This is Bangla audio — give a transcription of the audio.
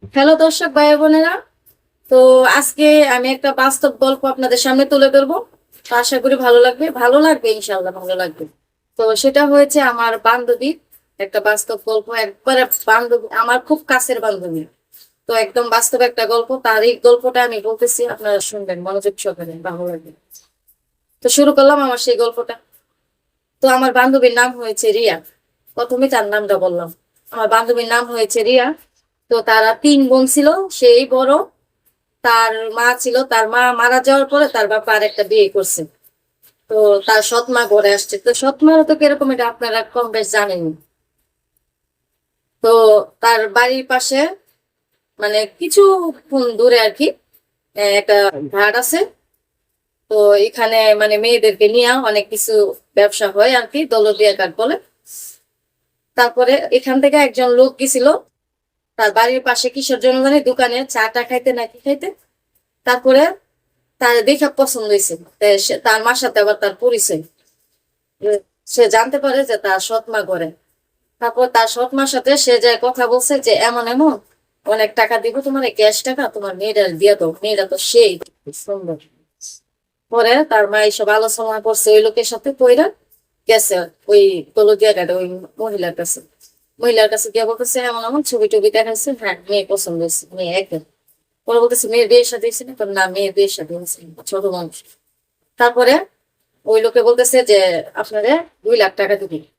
হ্যালো দর্শক ভাই বোনেরা। তো আজকে আমি একটা বাস্তব গল্প আপনাদের সামনে তুলে ধরবো। তো আশা করি ভালো লাগবে ইনশাল্লাহ ভালো লাগবে। তো সেটা হয়েছে আমার বান্ধবী, একটা বাস্তব গল্প, একবারে বান্ধবী, আমার খুব কাছের বান্ধবী। তো একদম বাস্তব একটা গল্প, তার এই গল্পটা আমি বলতেছি, আপনারা শুনবেন মনোযোগ সহকারে, ভালো লাগবে। তো শুরু করলাম আমার সেই গল্পটা। তো আমার বান্ধবীর নাম হয়েছে রিয়া। প্রথমে তার নামটা বললাম। আমার বান্ধবীর নাম হয়েছে রিয়া। তো তারা 3 বোন ছিল, সেই বড়। তার মা ছিল, তার মা মারা যাওয়ার পরে তার বাবা আর একটা বিয়ে করছে। তো তার সৎ মা ঘরে আসছে, তো সৎ মারও তো কিরকম এটা আপনারা কম বেশ জানেন। তো তার বাড়ির পাশে, মানে কিছু দূরে আর কি, একটা ঘাট আছে। তো এখানে মানে মেয়েদেরকে নিয়ে অনেক কিছু ব্যবসা হয় আর কি, দৌলতদিয়া ঘাট বলে। তারপরে এখান থেকে একজন লোক গেছিল তার বাড়ির পাশে কিসের জন্য জানি দোকানে চাটা খাইতে নাকি খাইতে। তারপরে তার দেখা পছন্দ হয়েছে। তার মার সাথে আবার তার পরিচয়। সে জানতে পারে যে তার সৎ মা করে। তারপর তার সৎ মার সাথে সে যায় কথা বলছে যে এমন এমন অনেক টাকা দিব, তোমার ক্যাশ টাকা, তোমার মেয়েটা দিয়ে দাও, মেয়েটা তো সেই সুন্দর। পরে তার মা এইসব আলোচনা করছে ওই লোকের সাথে, কইরা গেছে ওই দৌলতদিয়া ঘাটে ওই মহিলার কাছে। মহিলার কাছে গিয়ে বলতেছে এমন এমন ছবি টবি দেখাচ্ছে, হ্যাঁ মেয়ে পছন্দ হয়েছে, মেয়ে একদম। পরে বলতেছে মেয়ের বিয়ের সাথে হয়েছে না? না, মেয়ের বিয়ের সাথে হয়েছে, ছোট মানুষ। তারপরে ওই লোকে বলতেছে যে আপনারে 2 লাখ টাকা দিবি।